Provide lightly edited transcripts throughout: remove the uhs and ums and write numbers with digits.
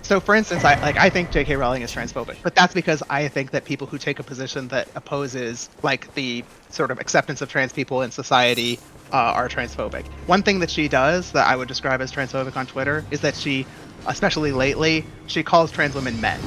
So, for instance, I think J.K. Rowling is transphobic, but that's because I think that people who take a position that opposes like the sort of acceptance of trans people in society are transphobic. One thing that she does that I would describe as transphobic on Twitter is that she, especially lately, she calls trans women men.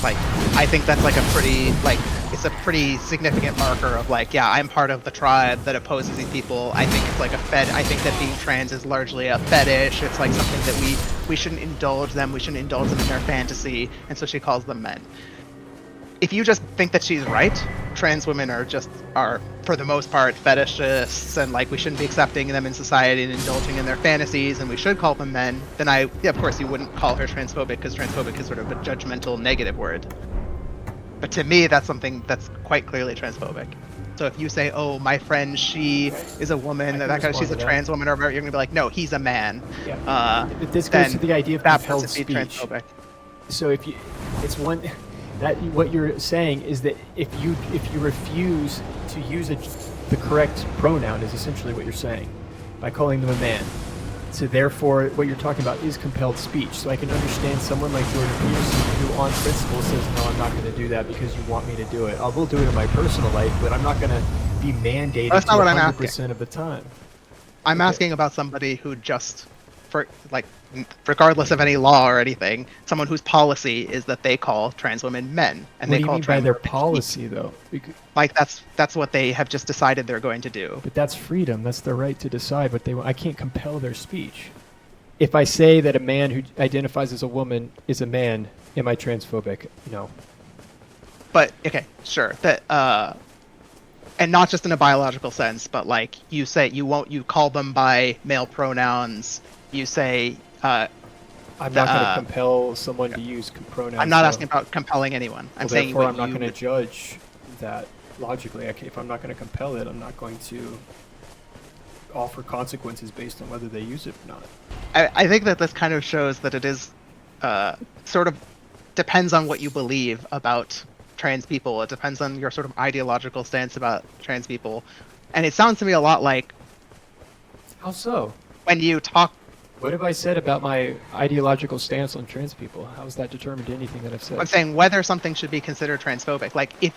Like, I think that's like a pretty it's a pretty significant marker of like, yeah, I'm part of the tribe that opposes these people. I think it's like I think that being trans is largely a fetish. It's like something that we shouldn't indulge them. We shouldn't indulge them in their fantasy. And so she calls them men. If you just think that she's right, trans women are for the most part fetishists, and like we shouldn't be accepting them in society and indulging in their fantasies, and we should call them men, then of course you wouldn't call her transphobic, because transphobic is sort of a judgmental negative word. But to me, that's something that's quite clearly transphobic. So if you say, "Oh, my friend, she is a woman," she's a trans woman, or whatever, you're gonna be like, "No, he's a man." Yeah. This goes to the idea of compelled speech. Transphobic. So what you're saying is that if you refuse to use the correct pronoun is essentially what you're saying by calling them a man. So therefore, what you're talking about is compelled speech. So I can understand someone like Jordan Peterson who, on principle, says, "No, I'm not going to do that because you want me to do it. I will do it in my personal life, but I'm not going to be mandated to 100% of the time." I'm asking about somebody who regardless of any law or anything, someone whose policy is that they call trans women men, and what do you mean by their policy, though? Like that's what they have just decided they're going to do. But that's freedom. That's their right to decide what they want. I can't compel their speech. If I say that a man who identifies as a woman is a man, am I transphobic? No. But okay, sure. That and not just in a biological sense, but like you say you call them by male pronouns. You say. I'm not going to compel someone to use pronouns. I'm not asking about compelling anyone. I'm saying therefore I'm not going to judge that logically. If I'm not going to compel it, I'm not going to offer consequences based on whether they use it or not. I think that this kind of shows that it is sort of depends on what you believe about trans people. It depends on your sort of ideological stance about trans people. And it sounds to me a lot like... How so? When you talk... What have I said about my ideological stance on trans people? How is that determined to anything that I've said? I'm saying whether something should be considered transphobic. Like, if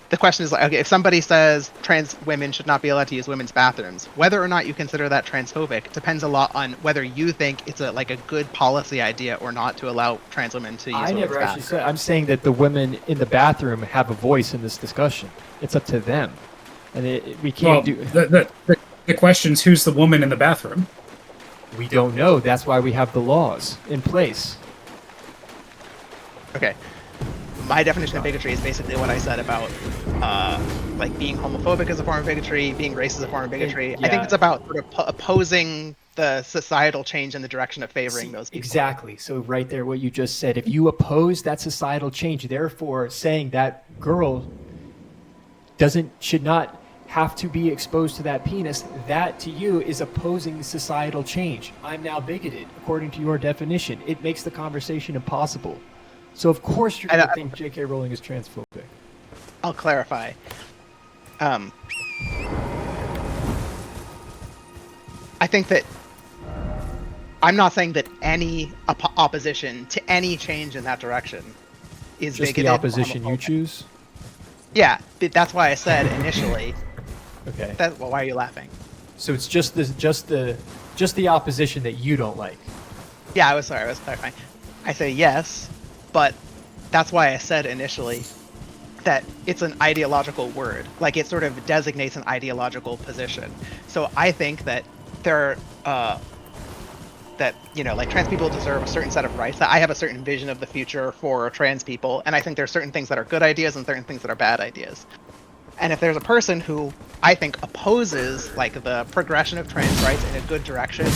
the question is like, okay, if somebody says trans women should not be allowed to use women's bathrooms, whether or not you consider that transphobic depends a lot on whether you think it's a good policy idea or not to allow trans women to use women's bathrooms. I never actually said. I'm saying that the women in the bathroom have a voice in this discussion. It's up to them, and we can't do. The question's who's the woman in the bathroom. We don't know. That's why we have the laws in place. Okay. My definition of bigotry is basically what I said about like being homophobic as a form of bigotry, being racist as a form of bigotry. Yeah. I think it's about sort of opposing the societal change in the direction of favoring those people. Exactly. So right there, what you just said. If you oppose that societal change, therefore saying that girl should not have to be exposed to that penis, that to you is opposing societal change. I'm now bigoted, according to your definition. It makes the conversation impossible. So of course you're going to think J.K. Rowling is transphobic. I'll clarify. I think that I'm not saying that any opposition to any change in that direction is just bigoted. The opposition you choose? Yeah, that's why I said initially. Okay. Why are you laughing? So it's just the opposition that you don't like. Yeah, I was clarifying. I say yes, but that's why I said initially that it's an ideological word. Like, it sort of designates an ideological position. So I think that like trans people deserve a certain set of rights. That I have a certain vision of the future for trans people, and I think there are certain things that are good ideas and certain things that are bad ideas. And if there's a person who I think opposes like the progression of trans rights in a good direction,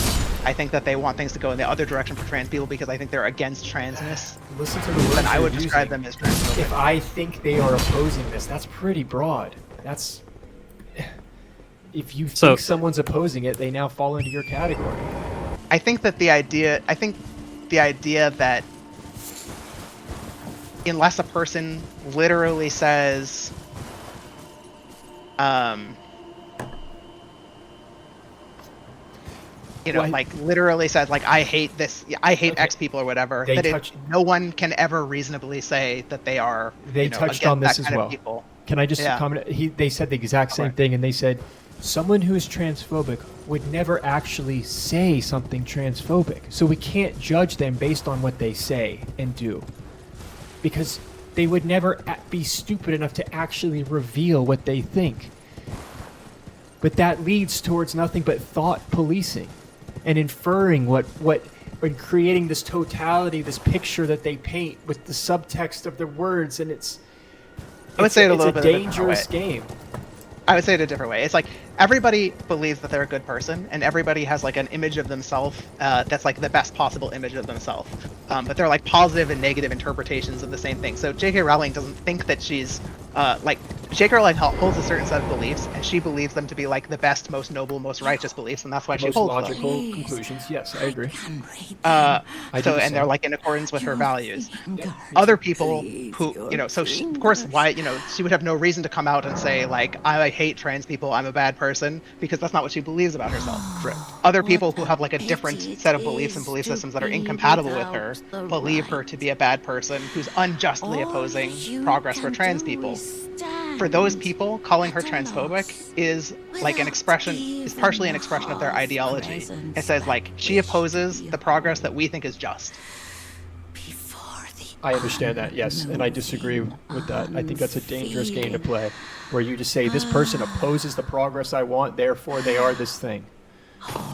I think that they want things to go in the other direction for trans people because I think they're against transness. Listen to the words then I would describe them as transphobic. If I think they are opposing this, that's pretty broad. That's if you think someone's opposing it, they now fall into your category. I think the idea that unless a person literally says like literally says like I hate this, I hate X people or whatever, no one can ever reasonably say that they are. They touched on this as well. People. Can I just comment? They said the exact same thing, and they said someone who is transphobic would never actually say something transphobic, so we can't judge them based on what they say and do, because they would never be stupid enough to actually reveal what they think. But that leads towards nothing but thought policing and inferring and creating this totality, this picture that they paint with the subtext of their words, and it's a dangerous game. I would say it a different way. It's like everybody believes that they're a good person, and everybody has like an image of themselves that's like the best possible image of themselves. But they're like positive and negative interpretations of the same thing. So J.K. Rowling doesn't think that she's J.K. Rowling holds a certain set of beliefs, and she believes them to be like the best, most noble, most righteous beliefs, and that's why she holds logical conclusions. Yes, I agree. And they're like in accordance with her values. Other people who, so she, of course, why, she would have no reason to come out and say like, I hate trans people, I'm a bad person, because that's not what she believes about herself. Other people who have like a different set of beliefs and belief systems that are incompatible with her believe her to be a bad person who's unjustly opposing progress for trans people. For those people, calling her transphobic is like partially an expression of their ideology. It says like she opposes the progress that we think is just. I understand that, yes, and I disagree with that. I think that's a dangerous game to play, where you just say this person opposes the progress I want, therefore they are this thing.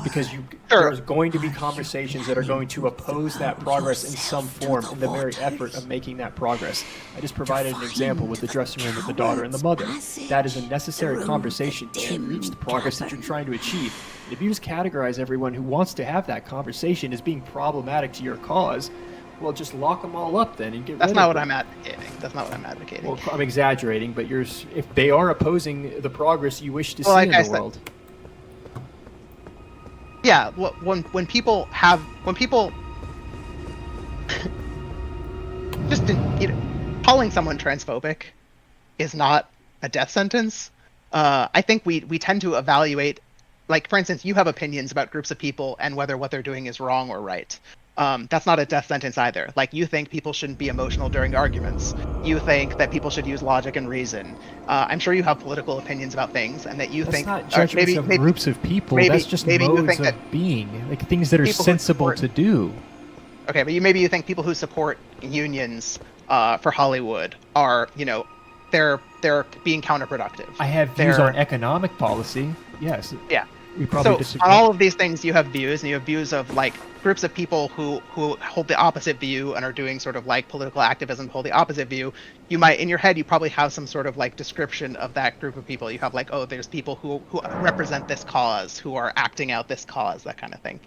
Because there's going to be conversations that are going to oppose that progress in some form in the very effort of making that progress. I just provided an example with the dressing room with the daughter and the mother. That is a necessary conversation to reach the progress that you're trying to achieve. If you just categorize everyone who wants to have that conversation as being problematic to your cause, well, just lock them all up then and get rid of them. That's not what I'm advocating. That's not what I'm advocating. Well, I'm exaggerating, but if they are opposing the progress you wish to see in the world. Yeah, when people just calling someone transphobic is not a death sentence. I think we tend to evaluate, like for instance, you have opinions about groups of people and whether what they're doing is wrong or right. That's not a death sentence either. Like you think people shouldn't be emotional during arguments. You think that people should use logic and reason. I'm sure you have political opinions about things, and that you think not judgments of groups of people. That's just modes of being, like things that are sensible to do. Okay, but maybe you think people who support unions for Hollywood are, they're being counterproductive. I have views on economic policy. Yes. Yeah. We probably disagree. On all of these things, you have views, and you have views of like groups of people who hold the opposite view and are doing sort of like political activism, hold the opposite view. You might, in your head, you probably have some sort of like description of that group of people. You have like, oh, there's people who represent this cause, who are acting out this cause, that kind of thing.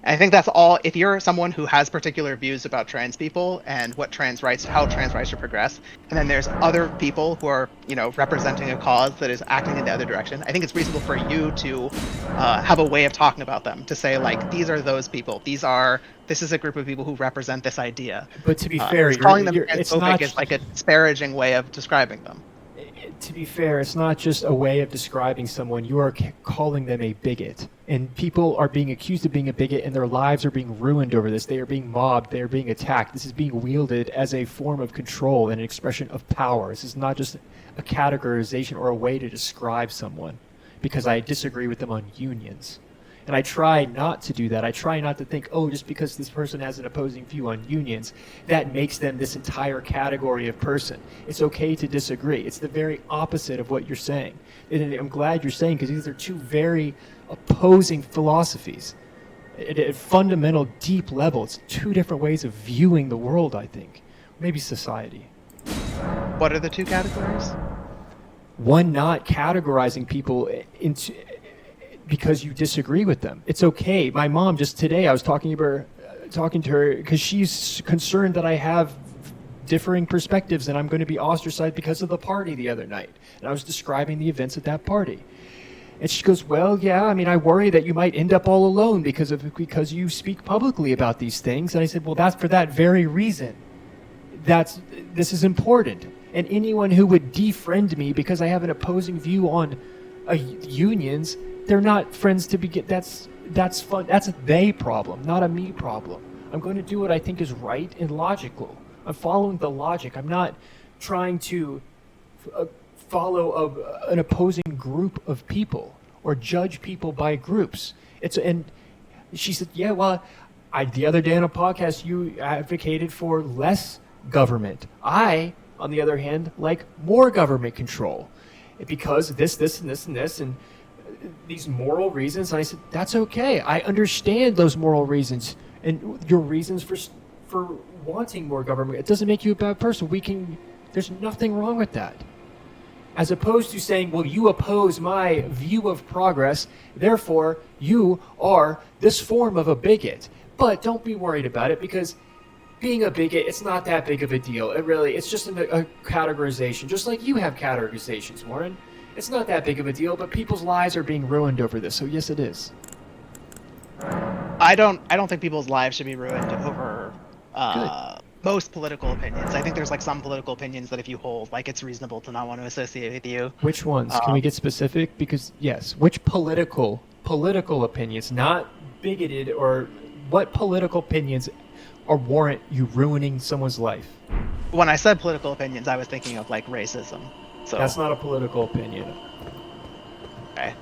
I think that's all. If you're someone who has particular views about trans people and how trans rights should progress, and then there's other people who are, representing a cause that is acting in the other direction, I think it's reasonable for you to have a way of talking about them, to say like, these are those people. This is a group of people who represent this idea. But to be fair, calling them transphobic is like a disparaging way of describing them. To be fair, it's not just a way of describing someone. You are calling them a bigot. And people are being accused of being a bigot, and their lives are being ruined over this. They are being mobbed. They are being attacked. This is being wielded as a form of control and an expression of power. This is not just a categorization or a way to describe someone, because I disagree with them on unions. And I try not to do that. I try not to think, oh, just because this person has an opposing view on unions, that makes them this entire category of person. It's okay to disagree. It's the very opposite of what you're saying. And I'm glad you're saying, because these are two very opposing philosophies. At a fundamental, deep level, it's two different ways of viewing the world, I think. Maybe society. What are the two categories? One, not categorizing people into... because you disagree with them. It's okay. My mom, just today, I was talking to her because she's concerned that I have differing perspectives and I'm going to be ostracized because of the party the other night. And I was describing the events at that party. And she goes, well, yeah, I worry that you might end up all alone because you speak publicly about these things. And I said, well, that's for that very reason. This is important. And anyone who would defriend me because I have an opposing view on unions, they're not friends to begin. That's that's fun. That's a they problem, not a me problem. I'm going to do what I think is right and logical. I'm following the logic. I'm not trying to follow an opposing group of people or judge people by groups. And she said, yeah, well, the other day on a podcast, you advocated for less government. I, on the other hand, like more government control because this, and this, and this, and these moral reasons. And I said, that's okay. I understand those moral reasons and your reasons for wanting more government. It doesn't make you a bad person. There's nothing wrong with that. As opposed to saying, well, you oppose my view of progress, therefore you are this form of a bigot. But don't be worried about it because being a bigot, it's not that big of a deal. It's just a categorization, just like you have categorizations, Warren. It's not that big of a deal, but people's lives are being ruined over this, so yes, it is. I don't think people's lives should be ruined over most political opinions. I think there's like some political opinions that if you hold, like it's reasonable to not want to associate with you. Which ones? Can we get specific? Because yes, which political opinions, not bigoted, or what political opinions are warrant you ruining someone's life? When I said political opinions, I was thinking of like racism. So that's not a political opinion. Okay.